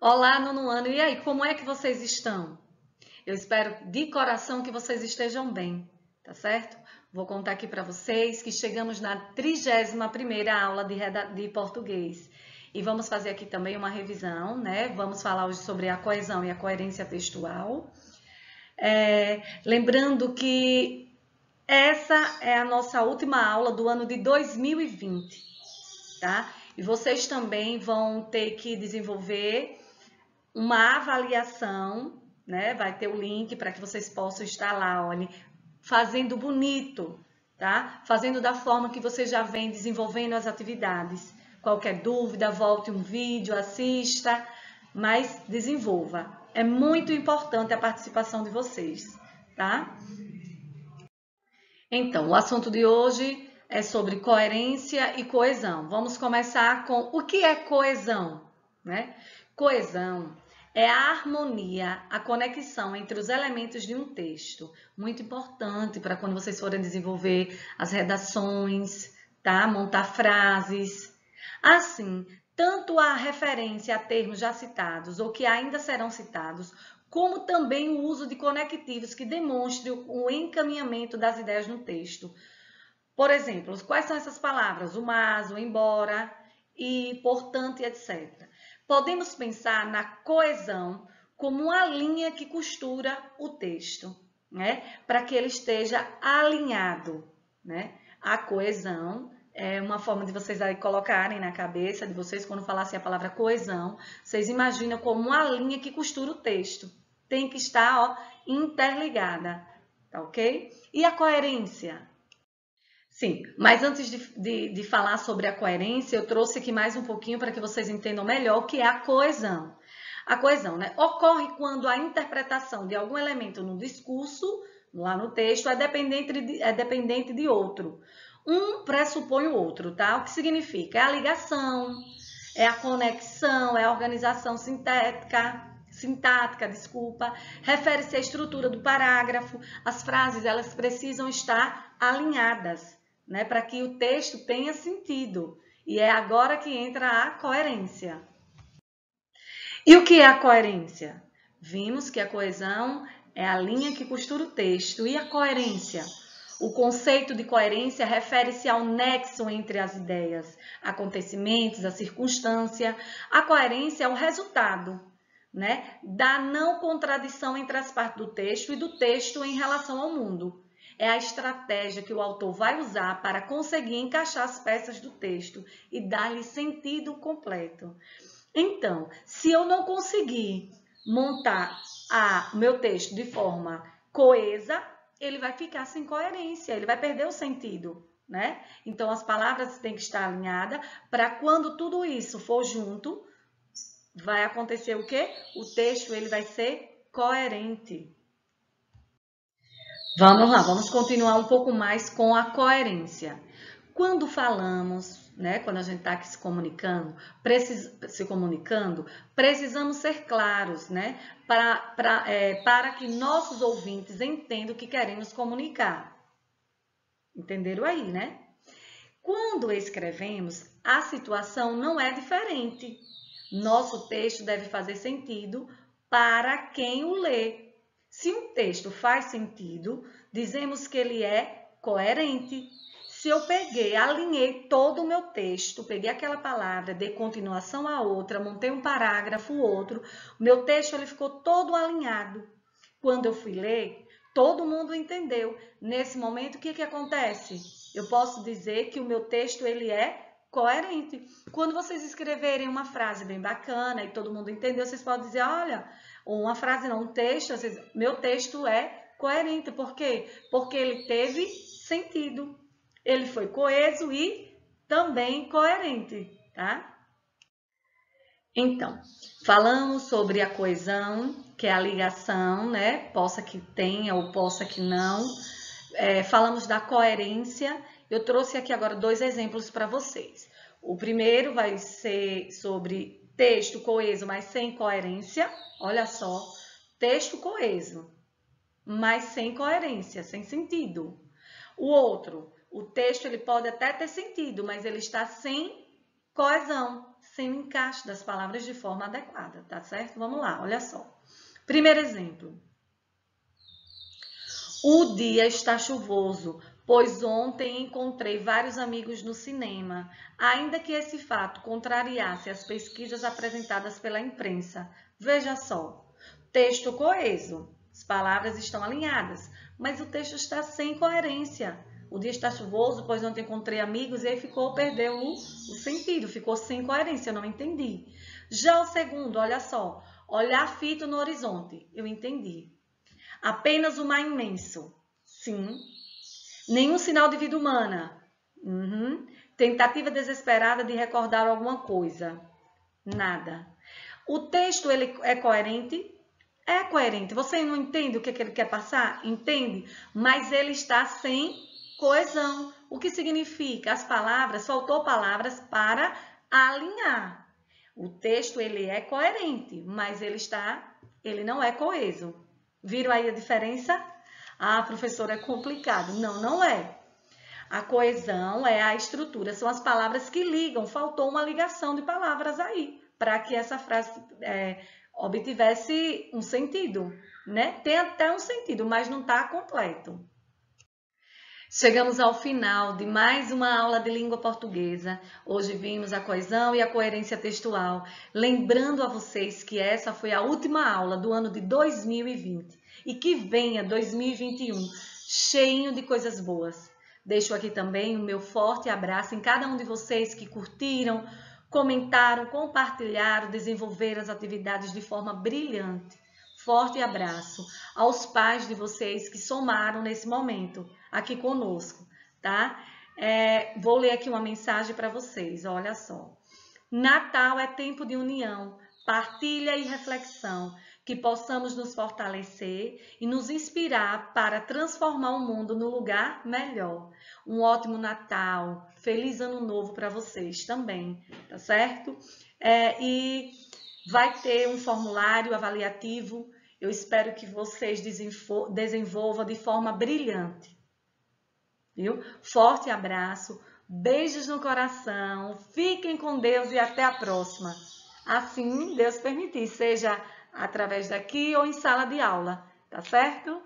Olá, nono ano. E aí, como é que vocês estão? Eu espero de coração que vocês estejam bem, tá certo? Vou contar aqui para vocês que chegamos na 31ª aula de português. E vamos fazer aqui também uma revisão, né? Vamos falar hoje sobre a coesão e a coerência textual. Lembrando que essa é a nossa última aula do ano de 2020, tá? E vocês também vão ter que desenvolver uma avaliação, né? Vai ter o link para que vocês possam estar lá, olha, fazendo bonito, tá? Fazendo da forma que vocês já vêm desenvolvendo as atividades. Qualquer dúvida, volte um vídeo, assista, mas desenvolva. É muito importante a participação de vocês, tá? Então, o assunto de hoje é sobre coerência e coesão. Vamos começar com o que é coesão, né? Coesão é a harmonia, a conexão entre os elementos de um texto. Muito importante para quando vocês forem desenvolver as redações, tá? Montar frases. Assim, tanto a referência a termos já citados ou que ainda serão citados, como também o uso de conectivos que demonstrem o encaminhamento das ideias no texto. Por exemplo, quais são essas palavras? O mas, o embora, e, portanto, e etc. Podemos pensar na coesão como uma linha que costura o texto, né? Para que ele esteja alinhado, né? A coesão é uma forma de vocês aí colocarem na cabeça de vocês, quando falassem a palavra coesão, vocês imaginam como uma linha que costura o texto. Tem que estar, ó, interligada, tá ok? E a coerência? Sim, mas antes de falar sobre a coerência, eu trouxe aqui mais um pouquinho para que vocês entendam melhor o que é a coesão. A coesão, né, ocorre quando a interpretação de algum elemento no discurso, lá no texto, é dependente de outro. Um pressupõe o outro, tá? O que significa? É a ligação, é a conexão, é a organização sintática, desculpa, refere-se à estrutura do parágrafo. As frases, elas precisam estar alinhadas, né, para que o texto tenha sentido. E é agora que entra a coerência. E o que é a coerência? Vimos que a coesão é a linha que costura o texto. E a coerência? O conceito de coerência refere-se ao nexo entre as ideias, acontecimentos, a circunstância. A coerência é o resultado, né, da não contradição entre as partes do texto e do texto em relação ao mundo. É a estratégia que o autor vai usar para conseguir encaixar as peças do texto e dar-lhe sentido completo. Então, se eu não conseguir montar o meu texto de forma coesa, ele vai ficar sem coerência, ele vai perder o sentido, né? Então, as palavras têm que estar alinhadas para quando tudo isso for junto, vai acontecer o quê? O texto ele vai ser coerente. Vamos lá, vamos continuar um pouco mais com a coerência. Quando falamos, né, quando a gente está aqui se comunicando, precisamos ser claros, né, para que nossos ouvintes entendam o que queremos comunicar. Entenderam aí, né? Quando escrevemos, a situação não é diferente. Nosso texto deve fazer sentido para quem o lê. Se um texto faz sentido, dizemos que ele é coerente. Se eu alinhei todo o meu texto, peguei aquela palavra, dei continuação a outra, montei um parágrafo, outro, o meu texto ele ficou todo alinhado. Quando eu fui ler, todo mundo entendeu. Nesse momento, o que acontece? Eu posso dizer que o meu texto ele é coerente. Quando vocês escreverem uma frase bem bacana e todo mundo entendeu, vocês podem dizer, olha, uma frase não, um texto, meu texto é coerente. Por quê? Porque ele teve sentido. Ele foi coeso e também coerente, tá? Então, falamos sobre a coesão, que é a ligação, né? Possa que tenha ou possa que não. Falamos da coerência. Eu trouxe aqui agora 2 exemplos para vocês. O primeiro vai ser sobre texto coeso, mas sem coerência. Olha só, texto coeso, mas sem coerência, sem sentido. O outro, o texto ele pode até ter sentido, mas ele está sem coesão, sem o encaixe das palavras de forma adequada, tá certo? Vamos lá, olha só. Primeiro exemplo. O dia está chuvoso, pois ontem encontrei vários amigos no cinema, ainda que esse fato contrariasse as pesquisas apresentadas pela imprensa. Veja só, texto coeso, as palavras estão alinhadas, mas o texto está sem coerência. O dia está chuvoso, pois ontem encontrei amigos, e aí perdeu o sentido, ficou sem coerência, eu não entendi. Já o segundo, olha só, olhar fito no horizonte, eu entendi. Apenas o mar imenso, sim. Nenhum sinal de vida humana. Tentativa desesperada de recordar alguma coisa. Nada. O texto ele é coerente? É coerente. Você não entende o que ele quer passar? Entende? Mas ele está sem coesão. O que significa? As palavras, faltou palavras para alinhar. O texto ele é coerente, mas ele não é coeso. Viram aí a diferença? Ah, professora, é complicado. Não, não é. A coesão é a estrutura, são as palavras que ligam. Faltou uma ligação de palavras aí, para que essa frase obtivesse um sentido, né? Tem até um sentido, mas não está completo. Chegamos ao final de mais uma aula de língua portuguesa. Hoje vimos a coesão e a coerência textual. Lembrando a vocês que essa foi a última aula do ano de 2020 e que venha 2021 cheinho de coisas boas. Deixo aqui também o meu forte abraço em cada um de vocês que curtiram, comentaram, compartilharam, desenvolveram as atividades de forma brilhante. Forte abraço aos pais de vocês que somaram nesse momento aqui conosco, tá? Vou ler aqui uma mensagem para vocês, olha só. Natal é tempo de união, partilha e reflexão, que possamos nos fortalecer e nos inspirar para transformar o mundo num lugar melhor. Um ótimo Natal, feliz Ano Novo para vocês também, tá certo? E vai ter um formulário avaliativo, eu espero que vocês desenvolvam de forma brilhante. Viu? Forte abraço, beijos no coração, fiquem com Deus e até a próxima. Assim, Deus permitir, seja através daqui ou em sala de aula, tá certo?